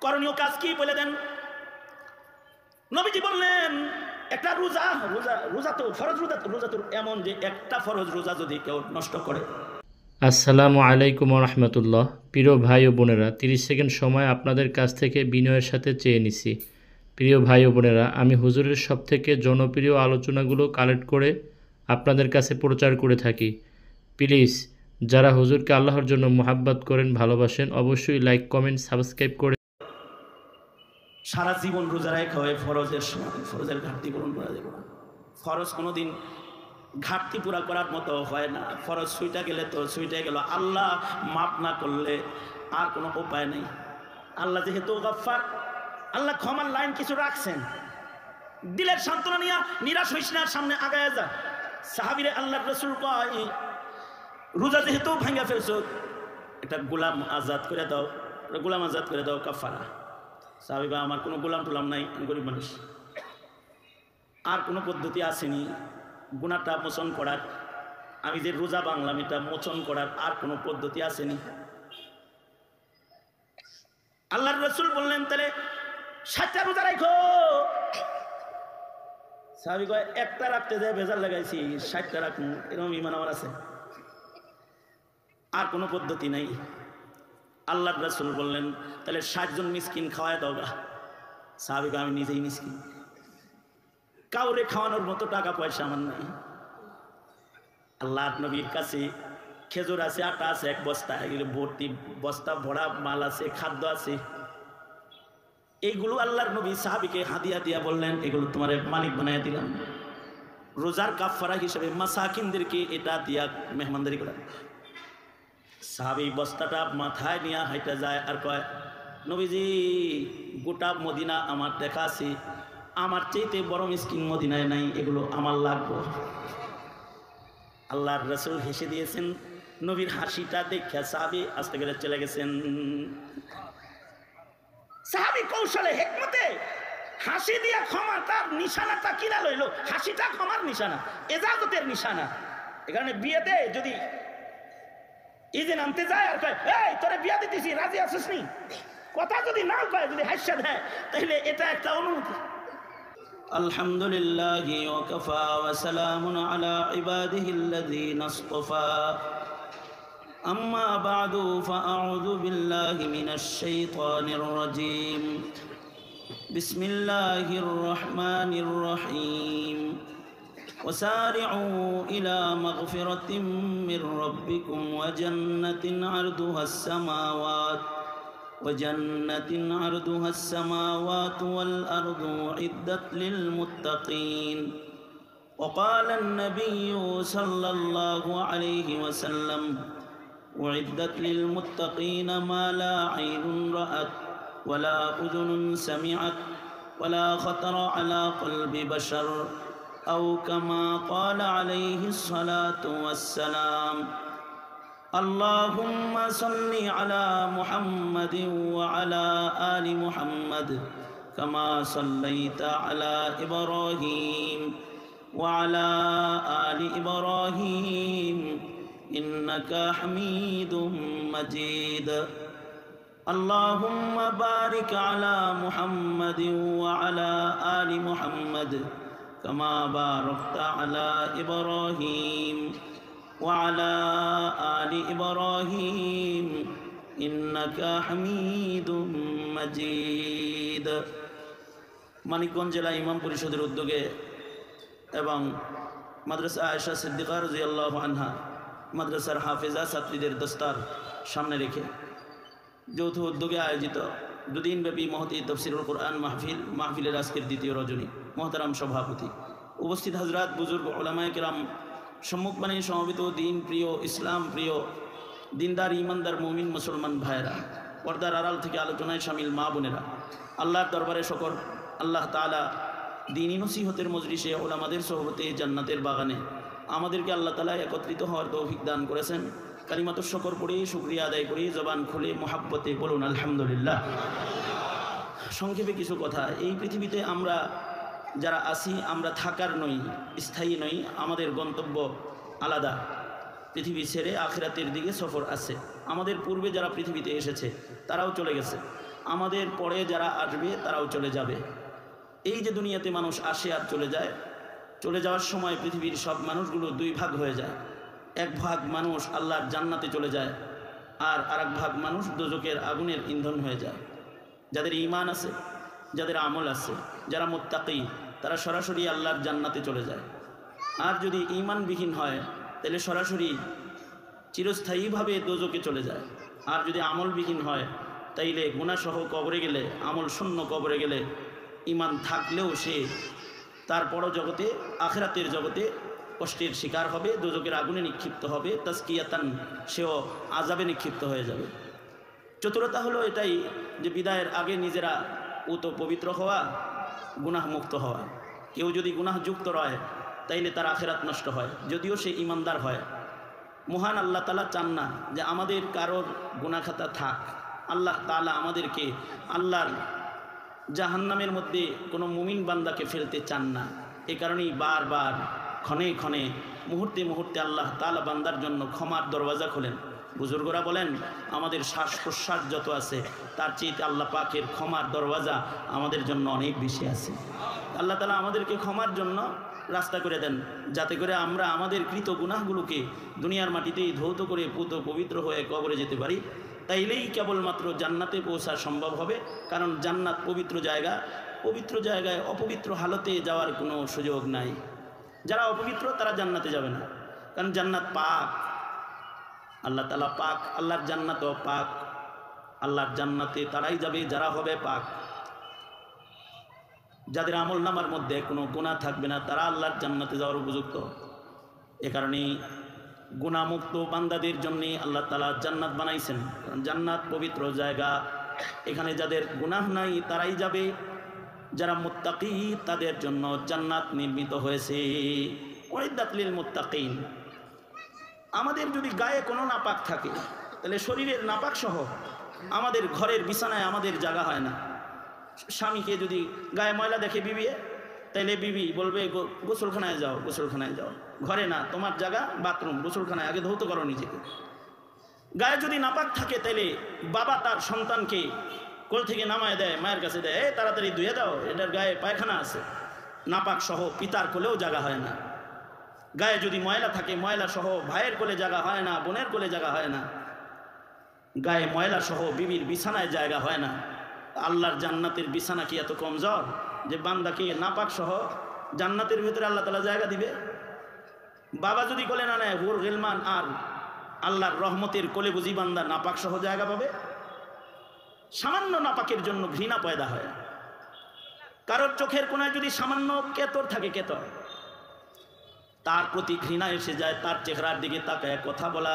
করণীয় কাজ কি বলে দেন। নবীজি বললেন একটা রোজা তো ফরজ রোজা তো এমন যে একটা ফরজ রোজা যদি কেউ নষ্ট করে। আসসালামু আলাইকুম রহমতুল্লাহ। প্রিয় ভাই ও বোনেরা, 30 সেকেন্ড সময় আপনাদের কাছ থেকে বিনয়ের সাথে চেয়ে নিছি। প্রিয় ভাই ও বোনেরা, আমি হুজুরের সবথেকে জনপ্রিয় আলোচনাগুলো কালেক্ট করে আপনাদের কাছে প্রচার করে থাকি। প্লিজ যারা হুজুরকে আল্লাহর জন্য মোহাব্বত করেন, ভালোবাসেন, অবশ্যই লাইক, কমেন্ট, সাবস্ক্রাইব করে সারা জীবন রোজা রেখে হয় ফরজের সময় ফরজের ঘাটতি পূরণ করা যাবে না। ফরজ কোনোদিন ঘাটতি পুরা করার মতো হয় না। ফরজ ছুইটা গেলে তো ছুইটা গেল, আল্লাহ মাফ না করলে আর কোনো উপায় নেই। আল্লাহ যেহেতু গফফার, আল্লাহ ক্ষমার লাইন কিছু রাখছেন। দিলের সান্ত্বনা নিয়ে নিরাশ হইস না, সামনে আগায় যা। সাহাবীরে আল্লাহর রাসূল কয় রোজা যেহেতু ভাঙা ফেলছো, একটা গোলাম আজাদ করে দাও, গোলাম আজাদ করে দাও কাফারা। সাহাবী বা আমার কোনো গোলাম টোলাম নাই, আমি গরিব মানুষ, আর কোনো পদ্ধতি আসেনি গুনাহটা মোচন করার, আমি যে রোজা বাংলাম এটা মোচন করার আর কোনো পদ্ধতি আসেনি। আল্লাহর রাসূল বললেন তাহলে 60টা রোজা রাখো। সাহাবী কয় একটা রাখতে যায় ভেজাল লাগাইছি, 60টা রাখুন, এরকম ইমান আমার আছে, আর কোনো পদ্ধতি নাই। আল্লাহর রাসূল বললেন তাহলে 60 জন মিসকিন খাওয়ায় দাও গা। সাহাবী কয় আমি নিজেই মিসকিন, কাউরে খাওয়ানোর মতো টাকা পয়সা আমার নাই। আল্লাহর নবীর কাছে খেজুর আছে, আটা আছে, এক বস্তা, এগুলো ভর্তি বস্তা ভরা মাল আছে, খাদ্য আছে। এইগুলো আল্লাহর নবী সাহাবীকে হাদিয়া দিয়া বললেন এগুলো তোমার মালিক বানাইয়া দিলাম, রোজার কাফারা হিসেবে মাসাকিনদেরকে এটা দিয়া মেহমানদারি করা। সাহাবী বস্তাটা মাথায় নিয়ে হাইটা যায় আর কয় নবীজি গোটা মদিনা আমার দেখা আছে, আমার চাইতে বড় মিসকিন মদিনায় নাই, এগুলো আমার লাগবে। আল্লাহর রাসূল হেসে দিয়েছেন। নবীর হাসিটা দেখে সাহাবী আস্তে করে চলে গেছেন। সাহাবী কৌশলে হিকমতে হাসি দিয়া ক্ষমা তার নিশানাটা কিনা লইল। হাসিটা ক্ষমার নিশানা, এজাজতের নিশানা। এখানে বিয়েতে যদি ইজে নামতে যায় আর কয় এই তোরে বিয়া দিতেছি রাজি আছিস নি, কথা যদি নাও কয়, যদি হাসিয়া দেয়, তাহলে এটা একটা অনুমতি। আলহামদুলিল্লাহি ওয়া কাফা ওয়া সালামুন আলা ইবাদিহিল্লাযীনা ইসতাফা। أما بعد فأعوذ بالله من الشيطان الرجيم. بسم الله الرحمن الرحيم. وسارعوا إلى مغفرة من ربكم وجنة عرضها السماوات والأرض أعدت للمتقين. وقال النبي صلى الله عليه وسلم أعدت للمتقين ما لا عين رأت ولا أذن سمعت ولا خطر على قلب بشر، أو كما قال عليه الصلاة والسلام. اللهم صل على محمد وعلى آل محمد كما صليت على إبراهيم وعلى آل إبراهيم إنك حميد مجيد. اللهم بارك على محمد وعلى آل محمد كما باركت على إبراهيم وعلى آل إبراهيم إنك حميد مجيد. মানিকগঞ্জ জেলা ইমাম পরিষদের উদ্যোগে এবং মাদ্রাসা আয়েশা সিদ্দিকা রাদিয়াল্লাহু আনহা মাদ্রাসার হাফেজা ছাত্রীদের দস্তার সামনে রেখে যৌথ উদ্যোগে আয়োজিত দুদিনব্যাপী মহতী তাফসীরুল কুরআন মাহফিলের আজকের দ্বিতীয় রজনী মোহতারাম সভাপতি, উপস্থিত হযরত বুজুর্গ উলামায়ে কেরাম, সম্মুখবাণী সমবেত দিন প্রিয়, ইসলাম প্রিয়, দিনদার ইমানদার মুমিন মুসলমান ভাইয়েরা, পর্দার আড়াল থেকে আলোচনায় শামিল মা বোনেরা, আল্লাহর দরবারে শকর, আল্লাহ তাআলা দ্বীনি নসিহতের মজলিসে উলামাদের সোহবতে জান্নাতের বাগানে আমাদেরকে আল্লাহ তাআলা একত্রিত হওয়ার তৌফিক দান করেছেন। কালিমাতুশ শুকর পড়ে শুকরিয়া আদায় করি, জবান খুলে মুহাব্বতে বলুন আলহামদুলিল্লাহ। সংক্ষেপে কিছু কথা। এই পৃথিবীতে আমরা যারা আছি, আমরা থাকার নই, স্থায়ী নই, আমাদের গন্তব্য আলাদা। পৃথিবী ছেড়ে আখিরাতের দিকে সফর আছে। আমাদের পূর্বে যারা পৃথিবীতে এসেছে তারাও চলে গেছে, আমাদের পরে যারা আসবে তারাও চলে যাবে। এই যে দুনিয়াতে মানুষ আসে আর চলে যায়, চলে যাওয়ার সময় পৃথিবীর সব মানুষগুলো দুই ভাগ হয়ে যায়। এক ভাগ মানুষ আল্লাহর জান্নাতে চলে যায়, আর আরেক ভাগ মানুষ দোজখের আগুনের ইন্ধন হয়ে যায়। যাদের ঈমান আছে, যাদের আমল আছে, যারা মুত্তাকি, তারা সরাসরি আল্লাহর জান্নাতে চলে যায়। আর যদি ঈমানবিহীন হয় তাহলে সরাসরি চিরস্থায়ীভাবে দোজখে চলে যায়। আর যদি আমলবিহীন হয় তাইলে গুনাহসহ কবরে গেলে, আমল শূন্য কবরে গেলে, ঈমান থাকলেও সে তারপরও জগতে, আখিরাতের জগতে কষ্টের শিকার হবে, দোজখের আগুনে নিক্ষিপ্ত হবে, তাজকিয়াতান, সেও আযাবে নিক্ষিপ্ত হয়ে যাবে। চতুরতা হলো এটাই যে বিদায়ের আগে নিজেরা পবিত্র হওয়া, গুনাহমুক্ত হওয়া। কেউ যদি গুনাহযুক্ত রয় তাইলে তার আখিরাত নষ্ট হয়, যদিও সে ঈমানদার হয়। মহান আল্লাহ তাআলা চান না যে আমাদের কারোর গুনাহ খাতা থাক। আল্লাহ তাআলা আমাদেরকে আল্লাহর জাহান্নামের মধ্যে কোনো মুমিন বান্দাকে ফেলতে চান না। এ কারণেই বারবার, ক্ষণে ক্ষণে, মুহূর্তে মুহূর্তে আল্লাহ তাআলা বান্দার জন্য ক্ষমার দরওয়াজা খোলেন। বুজুর্গরা বলেন আমাদের শ্বাস প্রশ্বাস যত আছে তার চেয়ে আল্লাহ পাকের ক্ষমার দরওয়াজা আমাদের জন্য অনেক বেশি আছে। আল্লাহ তাআলা আমাদেরকে ক্ষমার জন্য রাস্তা করে দেন, যাতে করে আমরা আমাদের কৃত গুনাহগুলোকে দুনিয়ার মাটিতেই ধৌত করে পবিত্র হয়ে কবরে যেতে পারি। তাইলেই কেবলমাত্র জান্নাতে পৌঁছা সম্ভব হবে। কারণ জান্নাত পবিত্র জায়গা, পবিত্র জায়গায় অপবিত্র হালতে যাওয়ার কোনো সুযোগ নাই। যারা অপবিত্র তারা জান্নাতে যাবে না, কারণ জান্নাত পাক, আল্লাহ তাআলা পাক, আল্লাহর জান্নাতও পাক। আল্লাহর জান্নাতে তারাই যাবে যারা হবে পাক। যাদের আমল নামার মধ্যে কোনো গুনাহ থাকবে না তারা আল্লাহর জান্নাতে যাওয়ার উপযুক্ত। এ কারণেই গুনাহমুক্ত বান্দাদের জন্য আল্লাহ তাআলা জান্নাত বানাইছেন। কারণ জান্নাত পবিত্র জায়গা, এখানে যাদের গুনাহ নাই তারাই যাবে। যারা মুত্তাকি তাদের জন্য জান্নাত নির্মিত হয়েছে। উইদ্দাত লিল মুত্তাকিন। আমাদের যদি গায়ে কোনো নাপাক থাকে তাহলে শরীরের নাপাক সহ আমাদের ঘরের বিছানায় আমাদের জায়গা হয় না। স্বামীকে যদি গায়ে ময়লা দেখে বিবি, তাইলে বিবি বলবে গোসলখানায় যাও, গোসলখানায় যাও। ঘরে না, তোমার জায়গা বাথরুম, গোসলখানায়, আগে ধৌত করো নিজেকে। গায়ে যদি নাপাক থাকে তাইলে বাবা তার সন্তানকে কোল থেকে নামায় দেয়, মায়ের কাছে দেয়, এই তাড়াতাড়ি ধুয়ে দাও, এটার গায়ে পায়খানা আছে। নাপাক সহ পিতার কোলেও জায়গা হয় না। গায়ে যদি ময়লা থাকে, ময়লা সহ ভাইয়ের কোলে জায়গা হয় না, বোনের কোলে জায়গা হয় না। গায়ে ময়লা সহ বিবির বিছানায় জায়গা হয় না। আল্লাহর জান্নাতের বিছানা কি এত কমজোর যে বান্দাকে নাপাক সহ জান্নাতের ভিতরে আল্লাহ তাআলা জায়গা দিবে? বাবা যদি কোলে না নেয়, হুর গিলমান আর আল্লাহর রহমতের কোলে বুঝি বান্দা নাপাক সহ জায়গা পাবে? সামান্য নাপাকের জন্য ঘৃণা পয়দা হয়। কারোর চোখের কোনায় যদি সামান্য কেতর থাকে, কেতর, তার প্রতি ঘৃণা এসে যায়। তার চেহারার দিকে তাকায় কথা বলা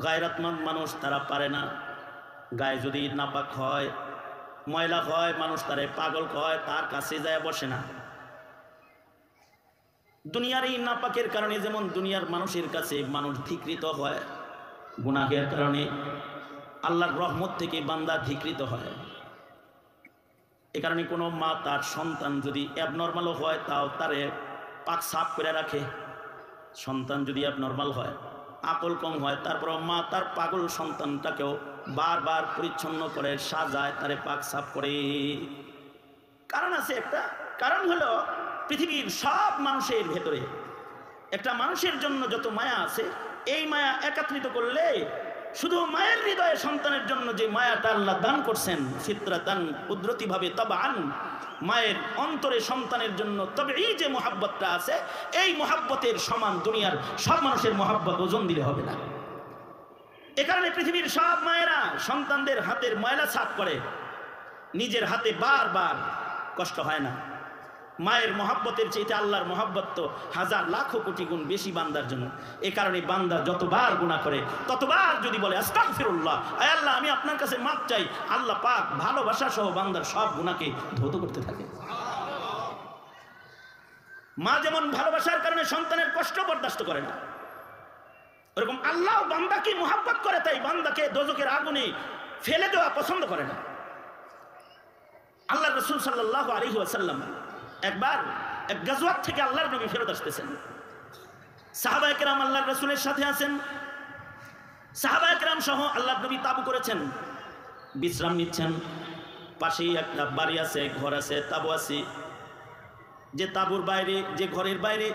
গায়রাতমন্দ মানুষ তারা পারে না। গায়ে যদি নাপাক হয়, ময়লা হয়, মানুষ তারে পাগল কয়, তার কাছে যায় বসে না। দুনিয়ার এই নাপাকের কারণে যেমন দুনিয়ার মানুষের কাছে মানুষ ধিকৃত হয়, গুনাহের কারণে আল্লাহর রহমত থেকে বান্দা ধিকৃত হয়। এ কারণে কোনো মা তার সন্তান যদি অ্যাবনর্মালও হয় তাও তারে পাক সাফ করে রাখে। সন্তান যদি অ্যাবনর্মাল হয়, আকল কম হয়, তারপর মা তার পাগল সন্তানটাকেও বারবার পরিচ্ছন্ন করে, সাজায়, তারে পাক সাফ করে। কারণ আছে একটা, কারণ হলো পৃথিবীর সব মানুষের ভেতরে একটা মানুষের জন্য যত মায়া আছে, এই মায়া একত্রিত করলে শুধু মায়ের হৃদয়ে সন্তানের জন্য যে মায়াটা আল্লাহ দান করছেন, ফিতরাতান, কুদরতিভাবে তাবান, মায়ের অন্তরে সন্তানের জন্য তবে এই যে মহাব্বতটা আছে, এই মহাব্বতের সমান দুনিয়ার সব মানুষের মহাব্বত ওজন দিলে হবে না। এ কারণে পৃথিবীর সব মায়েরা সন্তানদের হাতের ময়লা সাফ করে, নিজের হাতে বারবার কষ্ট হয় না। মায়ের মহাব্বতের চাইতে আল্লাহর মহাব্বত তো হাজার লাখো কোটি গুণ বেশি বান্দার জন্য। এ কারণে বান্দা যতবার গুনাহ করে ততবার যদি বলে আস্তাগফিরুল্লাহ, আয় আল্লাহ আমি আপনার কাছে মাপ চাই, আল্লাহ পাক ভালোবাসা সহ বান্দার সব গুনাহকে ধৌত করতে থাকে। মা যেমন ভালোবাসার কারণে সন্তানের কষ্ট বরদাস্ত করে না, ওরকম আল্লাহ বান্দাকে মহাব্বত করে, তাই বান্দাকে দোজখের আগুনে ফেলে দেওয়া পছন্দ করে না। আল্লাহ রাসূল সাল্লাল্লাহু আলাইহি ওয়াসাল্লাম একবার এক গাজওয়াত থেকে আল্লাহর নবী ফেরত আসতেছেন। সাহাবায়ে কেরাম আল্লাহর রাসূলের সাথে আছেন, সাহাবায়ে কেরাম সহ আল্লাহর নবী তাবু করেছেন। বিশ্রাম নিচ্ছেন। পাশেই একটা বাড়ি আছে, ঘর আছে, তাঁবু আছে। যে তাঁবুর বাইরে, যে ঘরের বাইরে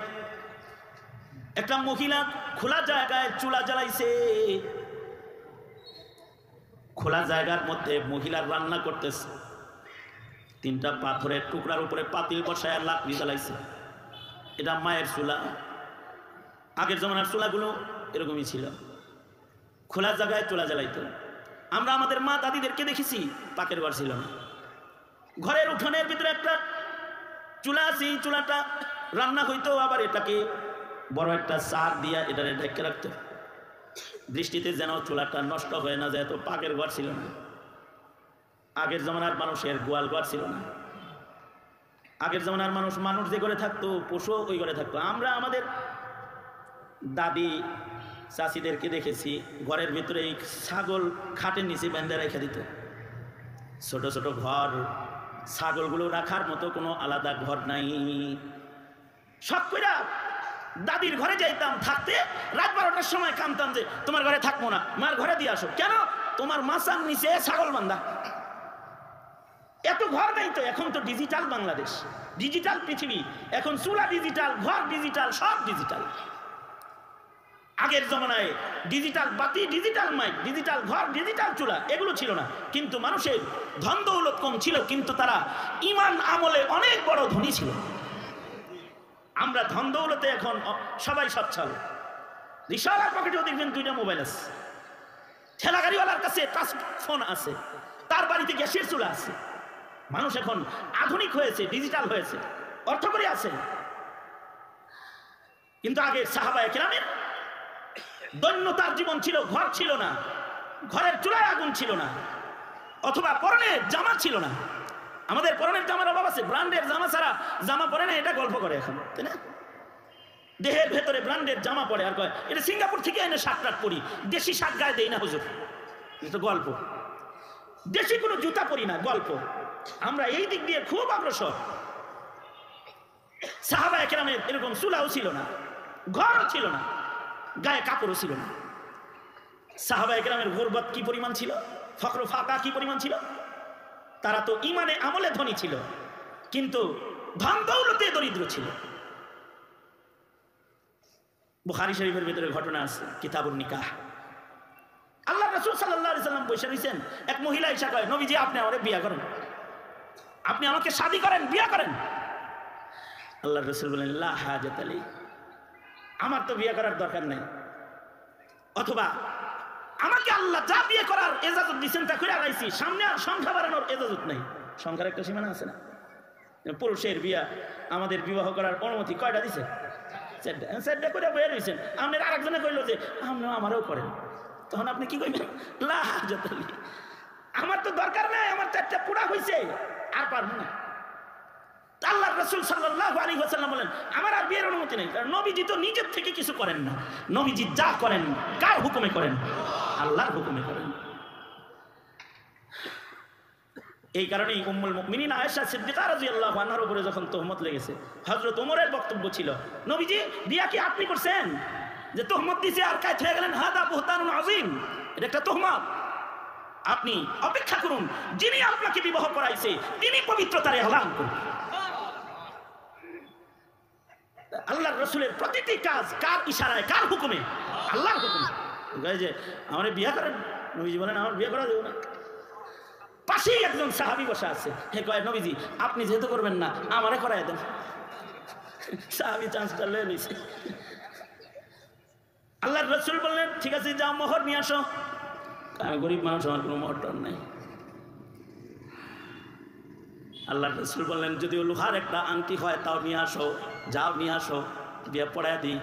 একটা মহিলা খোলা জায়গায় চুলা জ্বালাইছে। খোলা জায়গার মধ্যে মহিলার রান্না করতেছে। 3টা পাথরের টুকরার উপরে পাতিল বসায় লাকড়ি জ্বালাইছে। এটা মায়ের চুলা। আগের জমানার চুলাগুলো এরকমই ছিল, খোলা জায়গায় চুলা জ্বালাইতো। আমরা আমাদের মা দাদিদেরকে দেখেছি, পাকের ঘর ছিল না। ঘরের উঠানের ভিতরে একটা চুলা আছে, চুলাটা রান্না হইতো, আবার এটাকে বড় একটা চার দিয়া এটারে ঢেকে রাখতো, দৃষ্টিতে যেন চুলাটা নষ্ট হয়ে না যায়। তো পাকের ঘর ছিল না। আগের জমানার মানুষের গোয়াল ঘর ছিল না। আগের জমানার মানুষ যে ঘরে থাকতো, পশু ওই ঘরে থাকতো। আমরা আমাদের দাদি চাষিদেরকে দেখেছি ঘরের ভিতরে এই ছাগল খাটের নিচে বেঁধে রেখে দিত। ছোট ছোট ঘর, ছাগলগুলো রাখার মতো কোনো আলাদা ঘর নাই। শখ কইরা দাদির ঘরে যাইতাম থাকতে, রাত 12টার সময় কামতাম যে তোমার ঘরে থাকবো না, মার ঘরে দিয়ে আসো। কেন? তোমার মাচার নিচে ছাগল বান্ধা। এত ঘর নেই তো। এখন তো ডিজিটাল বাংলাদেশ, ডিজিটাল পৃথিবী। এখন চুলা ডিজিটাল, ঘর ডিজিটাল, সব ডিজিটাল। আগের জমানায় ডিজিটাল বাতি, ডিজিটাল মাইক, ডিজিটাল ঘর, ডিজিটাল চুলা এগুলো ছিল না। কিন্তু মানুষের ধন দৌলত কম ছিল, কিন্তু তারা ইমান আমলে অনেক বড় ধনী ছিল। আমরা ধন দৌলতে এখন সবাই সচ্ছল। রিক্সাওয়ালার পকেটেও দেখবেন 2টা মোবাইল আছে, ঠেলা গাড়িওয়ালার কাছে টাচ ফোন আছে, তার বাড়িতে গ্যাসের চুলা আছে। মানুষ এখন আধুনিক হয়েছে, ডিজিটাল হয়েছে, অর্থকরী আছে। কিন্তু আগের সাহাবায়ে কেরামের দৈন্যতার জীবন ছিল। ঘর ছিল না, ঘরের চুলায় আগুন ছিল না, অথবা পরনের জামা ছিল না। আমাদের পরনের জামার অভাব আছে, ব্র্যান্ডের জামা ছাড়া জামা পরে না, এটা গল্প করে এখন, তাই না? দেহের ভেতরে ব্র্যান্ডের জামা পরে আর কয় এটা সিঙ্গাপুর থেকে এনে শার্ট টাট পরি, দেশি শার্ট গায়ে দেই না হুজুর, এটা গল্প। দেশি কোনো জুতা পরি না, গল্প। আমরা এই দিক দিয়ে খুব অগ্রসর। সাহাবায়ে কেরামের এরকম চুলাও ছিল না, ঘরও ছিল না, গায়ে কাপড়ও ছিল না। সাহাবায়ে কেরামের গুরবত কি পরিমাণ ছিল, ফকর ফাকা কি পরিমাণ ছিল। তারা তো ইমানে আমলে ধনী ছিল, কিন্তু ধন দৌলতে দরিদ্র ছিল। বুখারী শরীফের ভিতরে ঘটনা আছে, কিতাবুন নিকাহ। আল্লাহ রাসূল সাল্লাল্লাহু আলাইহি সাল্লাম বসে রয়েছেন, এক মহিলা এসে কয় নবীজি আপনি আমাকে বিয়ে করেন, আপনি আমাকে শাদী করেন, বিয়ে করেন। আল্লাহ রাসূল বলেন লা হাজাত আলী, আমার তো বিয়ে করার দরকার নাই। অথবা আমাকে আল্লাহ যা বিয়ে করার এজাজত দিচ্ছেন তা করে আলাইছি, সামনে আর সংখ্যা বাড়ানোর এজাজত নাই। সংখ্যার একটা সীমানা আছে না? পুরুষের বিয়া আমাদের বিবাহ করার অনুমতি কয়টা দিছে? 4টা করে বয়ে রয়েছেন। আপনার আরেকজনে কইল যে আপনিও আমারও করেন, তখন আপনি কি কইবেন? লা হাজাত আলী, আমার তো দরকার নাই, আমার 4টা পুরা হয়েছে, আর পারবো না। আল্লাহ রাসূল সাল্লাল্লাহু আলাইহি ওয়াসাল্লাম বলেন আমার আর বিয়ের অনুমতি নেই, কারণ নবীজি তো নিজের থেকে কিছু করেন না। নবীজি যা করেন কার হুকুমে করেন? আল্লাহর হুকুমে করেন। এই কারণেই উম্মুল মুমিনিন আয়েশা সিদ্দিকা রাদিয়াল্লাহু আনহার উপরে যখন তহমত লেগেছে, হযরত ওমরের বক্তব্য ছিল নবীজি বিয়া কি আপনি করছেন? যে তহমত দিছে আর কায় হয়ে গেলেন, হাদা বুহতানুন আযীম, এটা একটা তহমত। আপনি অপেক্ষা করুন, যিনি আপনাকে বিবাহ করাইছে তিনি পবিত্রতার এলান করুন। আল্লাহর রাসূলের প্রতিটি কাজ কার ইশারায়, কার হুকুমে? আল্লাহর হুকুমে। যে আমার বিয়ে করেন, নবীজি বলেন আমার বিয়ে করা যাবে না। পাশেই একজন সাহাবী বসে আছে, হে কয় নবীজি আপনি যেহেতু করবেন না আমারে করায় দেন। সাহাবী চান্সটা লয়ে নিছে। আল্লাহর রাসূল বললেন ঠিক আছে যাও মোহর নিয়ে আসো। আমি গরিব মানুষ, আমার কোনো মোহর টর নাই। আল্লাহর রাসূল বললেন যদি লোহার একটা আংটি হয় তাও নিয়ে আসো, যাও নিয়ে আসো, দিয়ে পড়ায় দিই।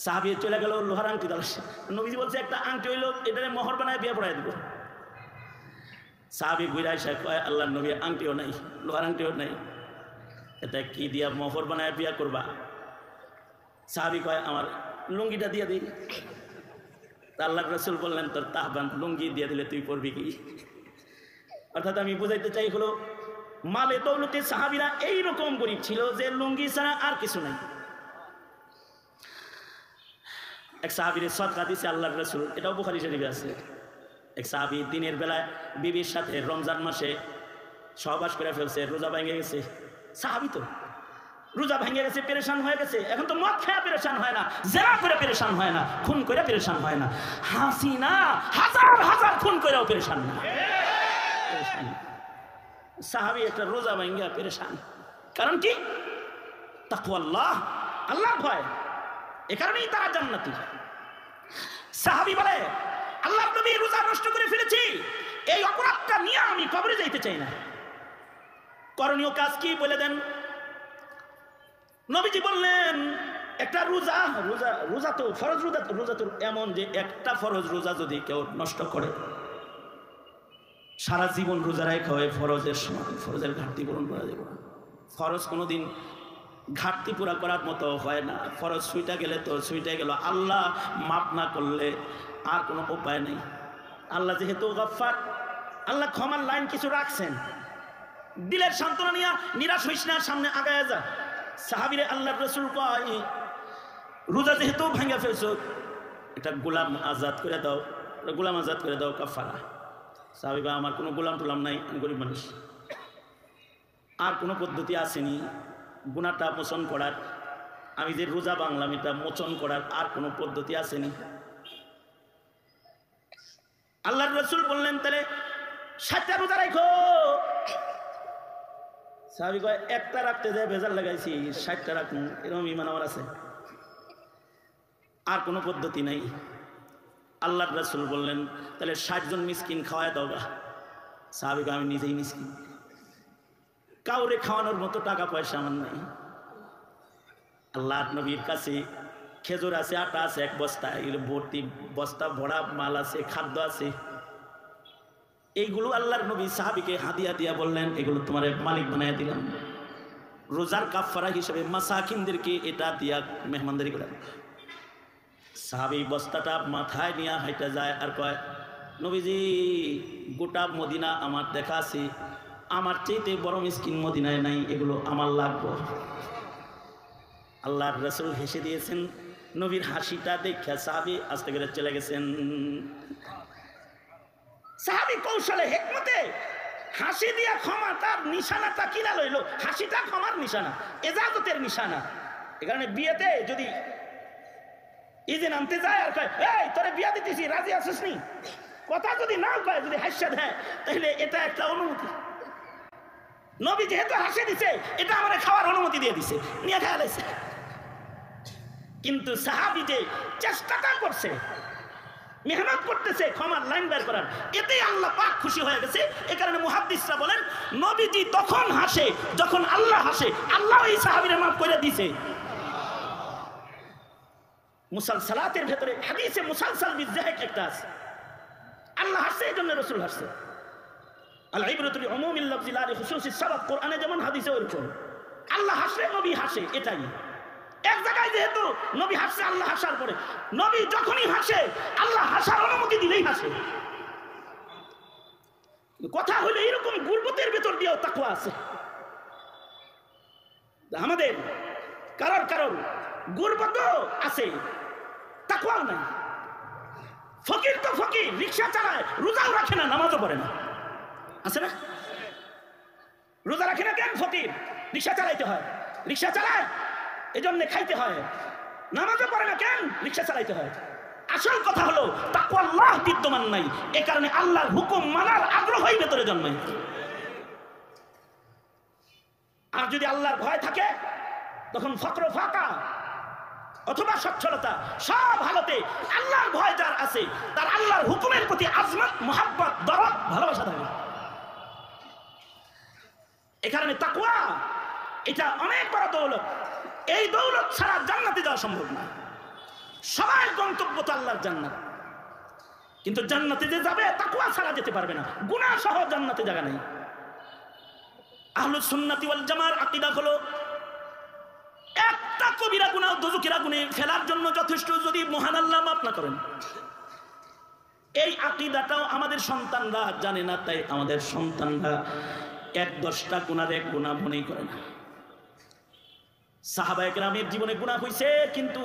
সাহাবী চলে গেল লোহার আংটি দাও। নবীজি বলছে একটা আংটি হইলো, এটারে মোহর বানায় বিয়ে পড়ায় দিব। সাহাবী ঘুরে আসে কয় আল্লাহর নবী আংটিও নাই, লোহার আংটিও নাই, এটা কি দিয়া মোহর বানায় বিয়ে করবা? সাহাবী কয় আমার লুঙ্গিটা দিয়ে দিই। আল্লাহর রাসূল বললেন তোর তাহবান লুঙ্গি দিয়ে দিলে তুই পড়বি কি? অর্থাৎ আমি বুঝাইতে চাই হলো মালে দৌলতে সাহাবীরা এইরকম গরিব ছিল যে লুঙ্গি ছাড়া আর কিছু নাই। এক সাহাবীরে সদকা দিছে আল্লাহর রাসূল, এটাও বুখারী শরীফে আছে। এক সাহাবী দিনের বেলায় বিবির সাথে রমজান মাসে সহবাস করে ফেলছে, রোজা ভেঙে গেছে। সাহাবী তো রোজা ভেঙে গেছে, পেরেশান হয়ে গেছে। এখন তো মদ খেয়ে পেরেশান হয় না, জেনা করে পেরেশান হয় না, খুন করে পেরেশান হয় না। হাসিনা হাজার হাজার খুন করেও পেরেশান না। সাহাবী একটা রোজা ভেঙে পেরেশান, কারণ কি? তাকওয়াল্লাহ, আল্লাহর ভয়। এ কারণেই তারা জান্নাতি। সাহাবী বলে, আল্লাহর নবী রোজা নষ্ট করে ফেলেছি, এই অপরাধটা নিয়ে আমি কবরে যাইতে চাই না। করণীয় কাজ কি বলে দেন। নবীজি বললেন, একটা রোজা রোজা রোজা তো ফরজ, রোজা তো এমন যে একটা ফরজ রোজা যদি কেউ নষ্ট করে, সারা জীবন রোজা রেখে হয় ফরজের সমান, ফরজের ঘাটতি পূরণ করা যাবে না। ফরজ কোনোদিন ঘাটতি পুরা করার মতো হয় না। ফরজ সুইটা গেলে তো সুইটা গেল, আল্লাহ মাপ না করলে আর কোনো উপায় নেই। আল্লাহ যেহেতু গফফার, আল্লাহ ক্ষমার লাইন কিছু রাখছেন। দিলের সান্ত্বনা নিয়ে নিরাশ হইস না, সামনে আগায় যা। সাহাবীরে আল্লাহর রাসূল কয়, রোজা যেহেতু ভাঙা ফেলছো, এটা গোলাম আজাদ করে দাও, গোলাম আজাদ করে দাও কাফারা। সাহাবী বা আমার কোনো গোলাম টোলাম নাই, আমি গরিব মানুষ, আর কোনো পদ্ধতি আসেনি গুনাহটা মোচন করার, আমি যে রোজা ভাঙলাম এটা মোচন করার আর কোনো পদ্ধতি আসেনি। আল্লাহর রাসূল বললেন, তাহলে 60টা রোজা রাখো। সাহাবী কয়, একটা রাখতে যায় ভেজাল লাগাইছি, 60টা রাখুন, এরকম ইমান আমার আছে, আর কোনো পদ্ধতি নাই। আল্লাহর রাসূল বললেন, তাহলে 60 জন মিসকিন খাওয়ায় দাও গা। সাহাবী কয়, আমি নিজেই মিসকিন, কাউরে খাওয়ানোর মতো টাকা পয়সা আমার নাই। আল্লাহর নবীর কাছে খেজুর আছে, আটা আছে, এক বস্তা, এগুলো ভর্তি বস্তা ভরা মাল আছে, খাদ্য আছে। এইগুলো আল্লাহর নবী সাহাবীকে হাদিয়া দিয়া বললেন, এগুলো তোমার মালিক বানাইয়া দিলাম, রোজার কাফারা হিসেবে মাসাকিনদেরকে এটা দিয়া মেহমানদারি করেন। সাহাবী বস্তাটা মাথায় নিয়ে হাইটা যায় আর কয়, নবীজি গোটা মদিনা আমার দেখা আছে, আমার চাইতে বড় মিসকিন মদিনায় নাই, এগুলো আমার লাগবে। আল্লাহর রাসূল হেসে দিয়েছেন। নবীর হাসিটা দেখে সাহাবী আস্তে করে চলে গেছেন। সাহাবী কৌশলে হিকমতে হাসি দিয়া ক্ষমা তার নিশানাটা কিনা লইল। হাসিটা ক্ষমার নিশানা, এজাজতের নিশানা। এ কারণে বিয়েতে যদি ইজেন আনতে যায় আর কয়, এই তোরে বিয়া দিতেছি, রাজি আছিস নি, কথা যদি না কয়, যদি হাসিয়া দেয়, তাহলে এটা একটা অনুমতি। নবী যেহেতু হাসি দিছে, এটা আমাদের খাওয়ার অনুমতি দিয়ে দিছে, নিয়ে খেয়াল আছে। কিন্তু সাহাবী যে চেষ্টাটা করছে, মেহনত করতেছে ক্ষমার লাইন বের করার, এতেই আল্লাহ পাক খুশি হয়ে গেছে। এ কারণে মুহাদ্দিসরা বলেন, নবীজি তখন হাসে যখন আল্লাহ হাসে। আল্লাহ এই সাহাবীরে মাফ করে দিয়েছে। মুসালসালাতের ভেতরে হাদিসে মুসালসাল বিযাহিক একটা আছে, আল্লাহ হাসে এই জন্য রাসূল হাসছে। আল ইবরাতু বিউমুমিল লাফজি লা লিখুসুসিস সাবাব, কোরআনে যেমন হাদিসে ওরকম। আল্লাহ হাসলে নবী হাসে, এটাই এক জায়গায়। যেহেতু নবী হাসছে, আল্লাহ হাসার পরে, নবী যখনই হাসে আল্লাহ হাসার অনুমতি দিলেই হাসে। কথা হলো এরকম, গুরবতের ভেতর দিয়েও তাকওয়া আছে আমাদের। কারোর কারোর গুরবতও আছে, তাকওয়াও নাই। ফকির তো ফকির, রিকশা চালায়, রোজাও রাখে না, নামাজও পড়ে না, আছে না? রোজা রাখে না কেন? ফকির, রিকশা চালাইতে হয়, রিকশা চালায় এজন্য খাইতে হয়। নামাজও পড়ে না কেন? রিকশা চালাইতে হয়। আসল কথা হলো তাকওয়াল্লাহ বিদ্যমান নাই, এ কারণে আল্লাহর হুকুম মানার আগ্রহই ভেতরে জন্মায়। আর যদি আল্লাহর ভয় থাকে, তখন ফকর ফাঁকা অথবা সচ্ছলতা, সব হালতে আল্লাহর ভয় যার আছে, তার আল্লাহর হুকুমের প্রতি আজমত, মুহাব্বত, দরদ, ভালোবাসা থাকে। এ কারণে তাকওয়া এটা অনেক বড় দৌলত। এই দৌলত ছাড়া জান্নাতে যাওয়া সম্ভব না। সবার গন্তব্য তো আল্লাহর জান্নাত, কিন্তু জান্নাতে যে যাবে তাকওয়া ছাড়া যেতে পারবে না। গুনাহ সহ জান্নাতে জায়গা নেই। আহলুস সুন্নাতি ওয়াল জামার আকীদা হলো, একটা কবিরা গুনাহ দোজখের আগুনে ফেলার জন্য যথেষ্ট যদি মহান আল্লাহ মাফ না করেন। এই আকীদাটাও আমাদের সন্তানরা জানে না, তাই আমাদের সন্তানরা ১-১০টা গুনার এক গুনাহ মনেই করে না। সাহাবায়ে কেরামের জীবনে গুনাহ হইছে, কিন্তু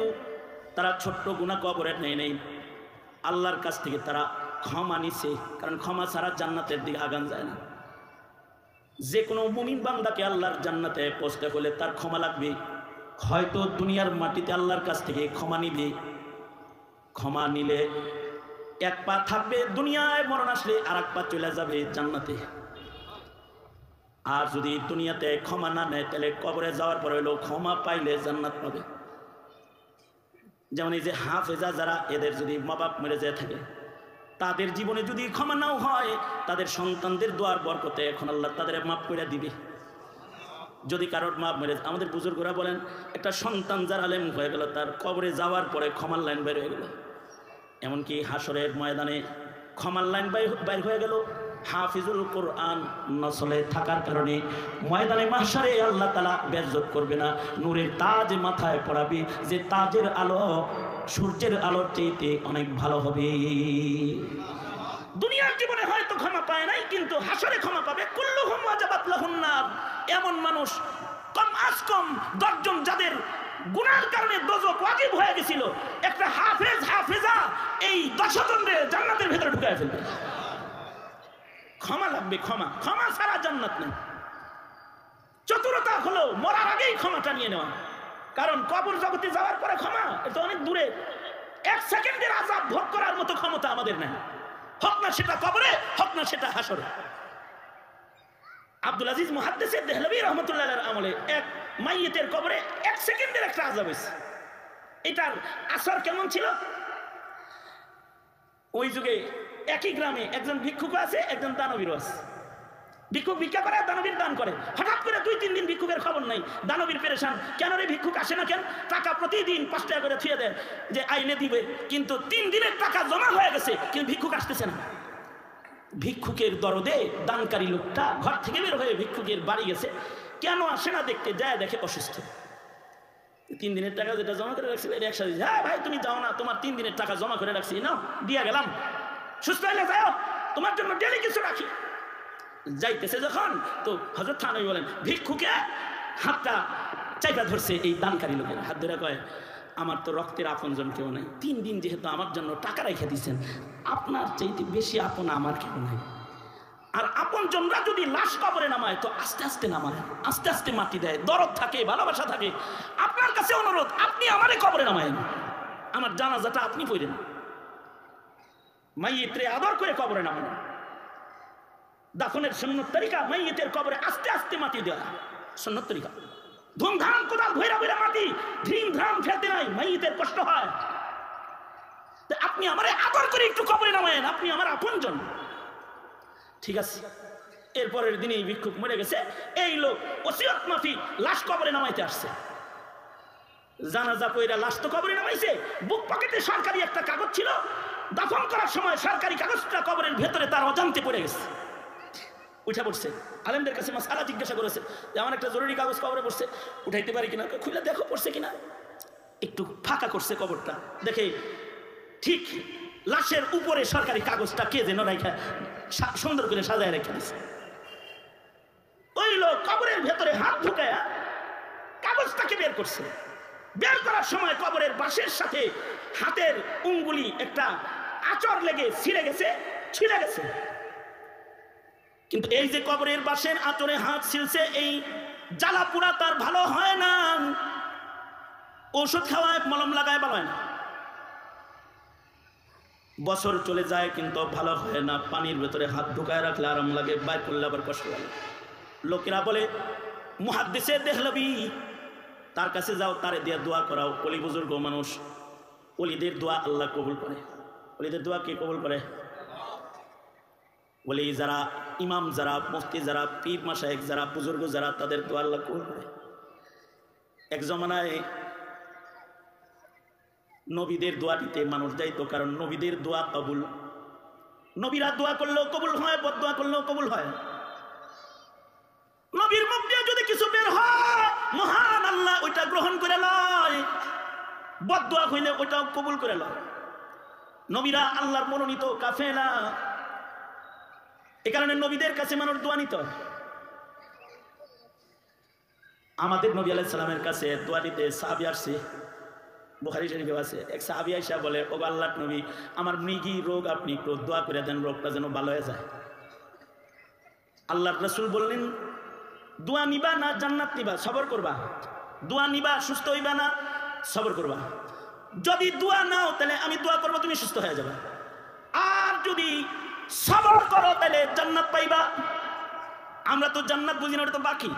তারা ছোট্ট গুনাহ কবরে নেই, আল্লাহর কাছ থেকে তারা ক্ষমা নিছে, কারণ ক্ষমা ছাড়া জান্নাতের দিকে আগান যায় না। যে কোনো মুমিন বান্দাকে আল্লাহর জান্নাতে পৌঁছতে হলে তার ক্ষমা লাগবে। হয়তো দুনিয়ার মাটিতে আল্লাহর কাছ থেকে ক্ষমা নিবে, ক্ষমা নিলে এক পা থাকবে দুনিয়ায়, মরণ আসলে আর এক পা চলে যাবে জান্নাতে। আর যদি দুনিয়াতে ক্ষমা না নেয় তাহলে কবরে যাওয়ার পরে হলো ক্ষমা পাইলে জান্নাত পাবে। যেমন এই যে হাফেজা যারা, এদের যদি মা বাপ মেরে যেয়ে থাকে, তাদের জীবনে যদি ক্ষমা নাও হয়, তাদের সন্তানদের দোয়ার বরকতে এখন আল্লাহ তাদের মাফ করে দিবে। যদি কারোর মাপ মেরে, আমাদের বুজুর্গরা বলেন একটা সন্তান যার আলেম হয়ে গেল, তার কবরে যাওয়ার পরে ক্ষমার লাইন বের হয়ে গেল। এমনকি হাসরের ময়দানে ক্ষমার লাইন বাইর হয়ে গেল। হাফিজুল কোরআন নসলে থাকার কারণে ময়দানে মাহশারে আল্লাহ তাআলা বেইজ্জত করবে না, নূরের তাজ মাথায় পড়াবে, যে তাজের আলো সূর্যের আলোর চাইতে অনেক ভালো হবে। দুনিয়ার জীবনে হয়তো ক্ষমা পায় নাই, কিন্তু হাসরে ক্ষমা পাবে। কুল্লুহুম ওয়াজাবাত লাহুন নার, এমন মানুষ কম আজ কম 10 জন যাদের গুনার কারণে দোজখ ওয়াজিব হয়ে গেছিল, একটা হাফেজ হাফেজা এই 10 জনকে জান্নাতের ভিতরে ঢুকায় ফেলবে। ক্ষমা লাগবে, ক্ষমা, ক্ষমা ছাড়া জান্নাত নেই। চতুরতা হলো মরার আগেই ক্ষমাটা নিয়ে নেওয়া, কারণ কবর জগতে যাওয়ার পরে ক্ষমা এটা অনেক দূরে। 1 সেকেন্ডের আযাব ভোগ করার মতো ক্ষমতা আমাদের নেই, হোক না সেটা কবরে, হোক না সেটা হাসরে। আব্দুল আজিজ মুহাদ্দিস দেহলভী রহমতুল্লাহ আলাইহির আমলে এক মাইয়িতের কবরে 1 সেকেন্ডের একটা আযাব হয়েছে। এটার আসর কেমন ছিল? ওই যুগে একই গ্রামে একজন ভিক্ষুক আছে, একজন দানবীর আছে। ভিক্ষুক ভিক্ষা করে, দানবীর দান করে। হঠাৎ করে 2-3 দিন ভিক্ষুকের খবর নাই, দানবীর পেরেশান, কেন রে ভিক্ষুক আসে না কেন? টাকা প্রতিদিন 5 টাকা করে থুয়ে দেয় যে আইনে দিবে, কিন্তু 3 দিনের টাকা জমা হয়ে গেছে, কিন্তু ভিক্ষুক আসতেছে না। ভিক্ষুকের দরদে দানকারী লোকটা ঘর থেকে বের হয়ে ভিক্ষুকের বাড়ি গেছে, কেন আসে না দেখতে যায়, দেখে অসুস্থ। 3 দিনের টাকা যেটা জমা করে রাখছিল এর একসাথে, হ্যাঁ ভাই তুমি যাও না, তোমার 3 দিনের টাকা জমা করে রাখছি, নাও দিয়া গেলাম, সুস্থ হলে যাও, তোমার জন্য ডেলি কিছু রাখি। যাইতেছে যখন, তো হযরত থানবী বলেন ভিক্ষুকে হাতটা চাইপা ধরছে এই দানকারী লোকের, হাত ধরে কয় আমার তো রক্তের আপনজন কেউ নাই, 3 দিন যেহেতু আমার জন্য টাকা রেখে দিচ্ছেন, আপনার চাইতে বেশি আপন আমার কেউ নাই। আর আপনজনরা যদি লাশ কবরে নামায় তো আস্তে আস্তে নামায়, আস্তে আস্তে মাটি দেয়, দরদ থাকে, ভালোবাসা থাকে। আপনার কাছে অনুরোধ, আপনি আমারে কবরে নামায়েন, আমার জানাজাটা আপনি পড়েন, মাইয়িতরে আদর করে কবরে নামান। দাফনের সুন্নত তরিকা, মাইয়িতের কবরে আস্তে আস্তে মাটি দেওয়া সুন্নত তরিকা। ধুমধাম কোদাল ভৈরা ভৈরা মাটি ধিম ধাম ফেলতে নাই, মাইয়িতের কষ্ট হয়। আপনি আমারে আদর করে একটু কবরে নামায়েন, আপনি আমার আপনজন। ঠিক আছে, এরপরের দিনেই ভিক্ষুক মরে গেছে, এই লোক ওসিয়ত মাফি লাশ কবরে নামাইতে আসছে। জানাজা পয়রা লাশ তো কবরে নামাইছে, বুক পকেটে সরকারি একটা কাগজ ছিল, দাফন করার সময় সরকারি কাগজটা কবরের ভেতরে তার অজান্তে পড়ে গেছে, উঠে পড়ছে। আলেমদের কাছে মাসআলা জিজ্ঞাসা করেছে যে আমার একটা জরুরি কাগজ কবরে পড়ছে, উঠাইতে পারি কিনা? খুলে দেখো পড়ছে কিনা। একটু ফাঁকা করছে কবরটা, দেখে ঠিক লাশের উপরে সরকারি কাগজটা কে যেন রেখে সুন্দর করে সাজায় রেখে দিছে। ওই লোক কবরের ভেতরে হাত ঢুকায়া কাগজটাকে বের করছে। বের করার সময় কবরের বাঁশের সাথে হাতের উঙ্গুলি একটা আচর লেগে ছিঁড়ে গেছে, ছিঁড়ে গেছে। কিন্তু এই যে কবরের বাঁশের আচরে হাত ছিলছে, এই জ্বালা পোড়া তার ভালো হয় না, ওষুধ খাওয়ায়, মলম লাগায় ভালো হয় না। বছর চলে যায় কিন্তু ভালো হয় না। পানির ভেতরে হাত ঢুকায় রাখলে আরাম লাগে, বাইর করলে আবার কষ্ট লাগে। লোকেরা বলে মুহাদ্দিসে দেহলভী, তার কাছে যাও, তারে দিয়ে দোয়া করাও। অলি বুজুর্গ মানুষ, অলিদের দোয়া আল্লাহ কবুল করে। অলিদের দোয়া কে কবুল করে? বলি যারা ইমাম, যারা মুফতি, যারা পীর মাশায়েখ, যারা বুজুর্গ, যারা, তাদের দোয়া আল্লাহ কবুল করে। এক জমানায় নবীদের দোয়া দিতে মানুষ যাইতো, কারণ নবীদের দোয়া কবুল। নবীরা দোয়া করলেও কবুল হয়, বদদোয়া করলেও কবুল হয়। নবীর মুখ দিয়ে যদি কিছু বের হয়, মহান আল্লাহ ওইটা গ্রহণ করে লয়, বদদোয়া হইলে ওইটাও কবুল করে লয়। নবীরা আল্লাহর মনোনীত কাফেলা, এ কারণে নবীদের কাছে মানুষ দোয়া নিত। আমাদের নবী আলাইহিস সালামের কাছে দোয়া দিতে সাহাবী আসছে, বুখারী শরীফে আছে, এক সাহাবী আয়েশা বলে, ও আল্লাহর নবী, আমার মৃগী রোগ আপনি একটু দোয়া করে দেন, রোগটা যেন ভালো হয়ে যায়। আল্লাহর রাসূল বললেন, দোয়া নিবা না জান্নাত নিবা? সবর করবা। দোয়া নিবা, সুস্থ হইবা না? সবর করবা। যদি দোয়া নাও তাহলে আমি দোয়া করবো, তুমি সুস্থ হয়ে যাবে। আর যদি সবর করো তাহলে জান্নাত পাইবা। আমরা তো জান্নাত বুঝি না, ওটা তো বাকি।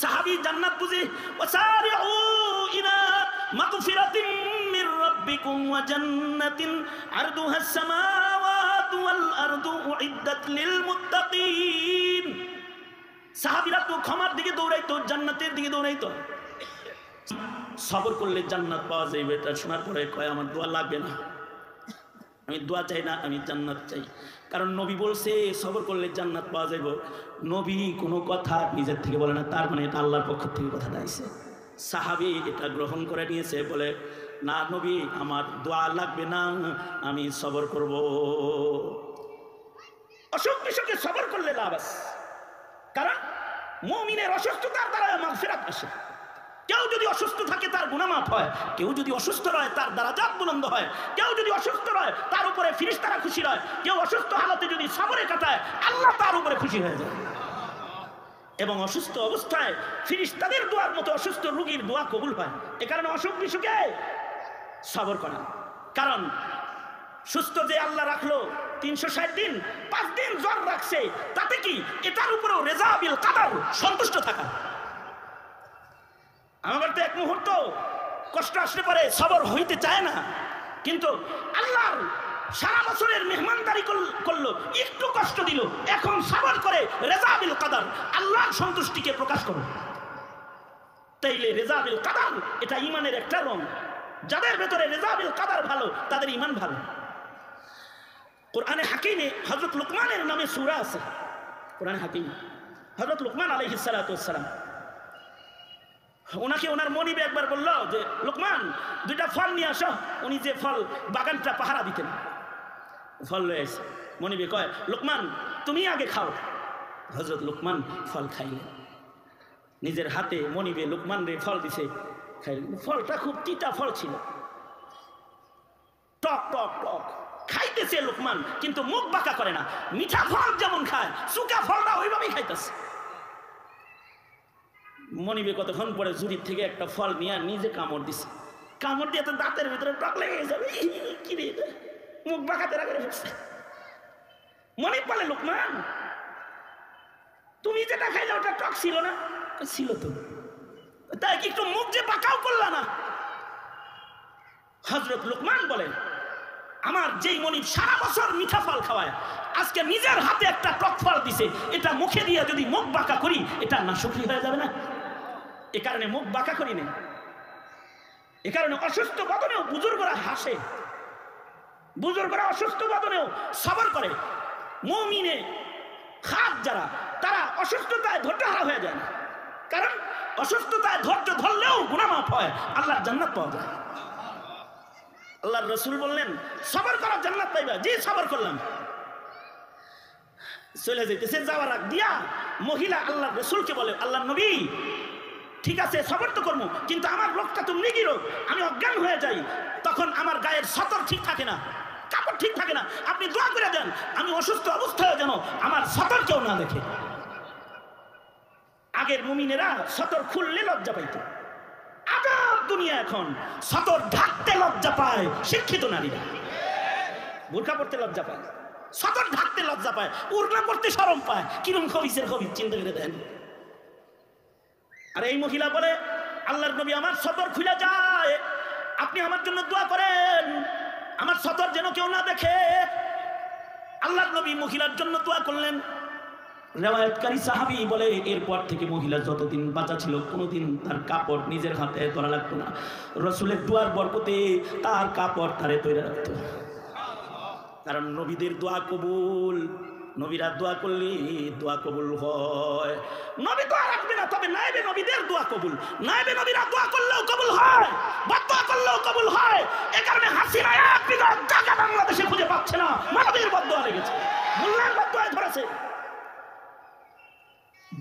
সাহাবী জান্নাত বুঝি। ওয়াসারিউ ইলা মাগফিরাতিন মির রাব্বিকুম ওয়া জান্নাতিন আরদুহাস সামাওয়াতু ওয়াল আরদু উইদ্দাত লিল মুত্তাকিন। সাহাবীরা তো ক্ষমার দিকে দৌড়াইতো, জান্নাতের দিকে দৌড়াইতো। সবর করলে জান্নাত পাওয়া যাবে। এটা শোনার পরে কয়, আমার দোয়া লাগবে না, আমি দোয়া চাই না, আমি জান্নাত চাই। কারণ নবী বলছে সবর করলে জান্নাত পাওয়া যাবে। নবী কোনো কথা নিজের থেকে বলে না, তার মানে এটা আল্লাহর পক্ষ থেকে কথা দিয়েছে। সাহাবী এটা গ্রহণ করে নিয়েছে, বলে না নবী, আমার দোয়া লাগবে না, আমি সবর করব। অসুখ বিসুখে সবর করলে লাভ আছে, কারণ মুমিনের অসুস্থতার দ্বারা মাগফিরাত আসে। কেউ যদি অসুস্থ থাকে তার গুনাহ মাফ হয়, কেউ যদি অসুস্থ রয় তার দারাজাত বুলন্দ হয়, কেউ যদি অসুস্থ রয় তার উপরে ফেরেশতারা খুশি হয়, কেউ অসুস্থ হালতে যদি সবরে কাটায় আল্লাহ তার উপরে খুশি হয়ে যায়। এবং অসুস্থ অবস্থায় ফেরেশতাদের দোয়ার মতো অসুস্থ রোগীর দোয়া কবুল হয়। এ কারণে অসুখ বিসুখে সবর করা। কারণ সুস্থ যে আল্লাহ রাখলো 360 দিন, 5 দিন জ্বর রাখছে, তাতে কি এটার উপরেও রেজা বিল কাদার, সন্তুষ্ট থাকা। আমার তো এক মুহূর্ত কষ্ট আসতে পারে, সবর হইতে চায় না, কিন্তু আল্লাহর সারা বছরের মেহমানদারি করলো, একটু কষ্ট দিল, এখন সবর করে রেজা বিল কাদার, আল্লাহর সন্তুষ্টিকে প্রকাশ করো। তাইলে রেজা বিল কাদার এটা ঈমানের একটা রং। যাদের ভেতরে রেজা বিল কাদার ভালো, তাদের ঈমান ভালো। কোরআনে হাকিমে হযরত লুকমানের নামে সূরা আছে। কোরআনে হাকিম হযরত লুকমান আলাইহিস সালাতু ওয়াস সালাম, ওনাকে ওনার মনিবে একবার বলল যে, লুকমান 2টা ফল নিয়ে আসো। উনি যে ফল বাগানটা পাহারা দিতেন, ফল লয়ে আসে। মনিবে কয়, লুকমান তুমি আগে খাও। হযরত লুকমান ফল খাইলেন, নিজের হাতে মনিবে লুকমান রে ফল দিছে, খাইলেন। ফলটা খুব তিতা ফল ছিল, টক টক টক। খাইতেছে লুকমান, কিন্তু মুখ বাঁকা করে না। মিঠা ফল যেমন খায়, শুকা ফলটা ওইভাবেই খাইতেছে। মনিবে কতক্ষণ পরে ঝুড়ির থেকে একটা ফল নিয়ে নিজে কামড় দিছে। কামড় দিয়ে তো দাঁতের ভিতরে টক লেগে যাবে, কি রে, মুখ বাঁকা তেরা করে ফেলছে। মনিব বলে, লুকমান তুমি যেটা খাইলে ওটা টক ছিল না? ছিল তো, তাই কি একটু মুখ যে বাঁকাও করলা না? হযরত লুকমান বলে, আমার যেই মনিব সারা বছর মিঠা ফল খাওয়ায়, আজকে নিজের হাতে একটা টক ফল দিছে, এটা মুখে দিয়ে যদি মুখ বাঁকা করি, এটা নাশুকরি হয়ে যাবে না? এ কারণে মুখ বাঁকা করি না। এ কারণে অসুস্থ বদনেও বুজুর্গরা হাসে, বুজুর্গরা অসুস্থ বদনেও সবর করে। মুমিনে খাস যারা, তারা অসুস্থতায় ধৈর্যহারা হয়ে যায় না। কারণ অসুস্থতায় ধৈর্য ধরলেও গুনাহ মাফ হয়, আল্লাহর জান্নাত পাওয়া যায়। আল্লাহর রাসূল বললেন, সবর করো জান্নাত পাইবা। জি সবর করলাম। চলে যাইতেছে, যাওয়ার আগ দিয়া মহিলা আল্লাহর রাসূলকে বলে, আল্লাহর নবী ঠিক আছে সবর তো করবো, কিন্তু আমার রোগটা তো মৃগী রোগ, আমি অজ্ঞান হয়ে যাই, তখন আমার গায়ের সতর ঠিক থাকে না, কাপড় ঠিক থাকে না, আপনি দোয়া করে দেন আমি অসুস্থ অবস্থায় যেন আমার সতর কেউ না দেখে। আগের মুমিনেরা সতর খুললে লজ্জা পাইত, আজাব দুনিয়া এখন সতর ঢাকতে লজ্জা পায় শিক্ষিত নারীরা। বোরকা পড়তে লজ্জা পায়, সতর ঢাকতে লজ্জা পায়, উড়না পড়তে শরম পায়। কিরম খবিসের খবিস চিন্তা করে দেন। আর এই মহিলা বলে, আল্লাহর নবী আমার সতর খুলে যায়, আপনি আমার জন্য দোয়া করেন, আমার সতর যেন কেউ না দেখে। আল্লাহর নবী মহিলার জন্য দোয়া করলেন। রিওয়ায়াতকারী সাহাবী বলে, এরপর থেকে মহিলা যতদিন বাঁচা ছিল কোনোদিন তার কাপড় নিজের হাতে ধরা লাগতো না। রাসূলের দোয়ার বরকতে তার কাপড় তারে তৈরি রাখতো। কারণ নবীদের দোয়া কবুল, নবীরা দোয়া করলে দোয়া কবুল হয়। নবী দোয়া রাখবে না, তবে নায়েবে নবীদের দোয়া কবুল। নায়েবে নবীরা দোয়া করলেও কবুল হয়, বদদোয়া করলেও কবুল হয়। এ কারণে হাসিনা এক বিগত জায়গা বাংলাদেশে খুঁজে পাচ্ছে না, নবীর বদদোয়া লেগেছে, মোল্লার বদদোয়ায় ধরেছে।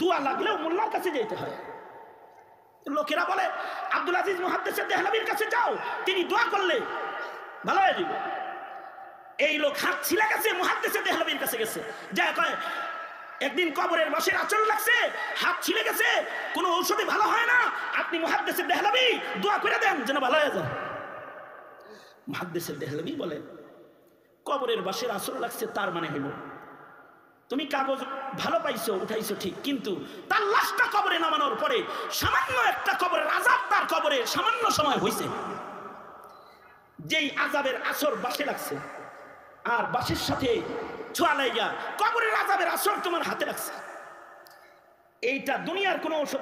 দোয়া লাগলেও মোল্লার কাছে যেতে হয়। লোকেরা বলে আব্দুল আজিজ মুহাদ্দিস দেহলভীর কাছে যাও, তিনি দোয়া করলে ভালো হয়ে যাবে। এই লোক হাত ছিলে গেছে, মুহাদ্দিস দেহলভীর কাছে গেছে, যা কয় একদিন কবরের বাঁশের আঁচল লাগছে, হাত ছিলে গেছে, কোনো ঔষধে ভালো হয় না, আপনি মুহাদ্দিস দেহলভী দোয়া করে দেন যেন ভালো হয়ে যায়। মুহাদ্দিস দেহলভী বলে কবরের বাঁশের আঁচল লাগছে, তার মানে হইল তুমি কাগজ ভালো পাইছো, উঠাইছো ঠিক, কিন্তু তার লাশটা কবরে নামানোর পরে সামান্য একটা কবরের আযাব তার কবরে সামান্য সময় হয়েছে, যেই আযাবের আসর বাঁশে লাগছে, আর বাঁশের সাথে ছোঁয়া লাইগা কবরের আযাবের আসর তোমার হাতে লাগছে। এইটা দুনিয়ার কোনো ঔষধ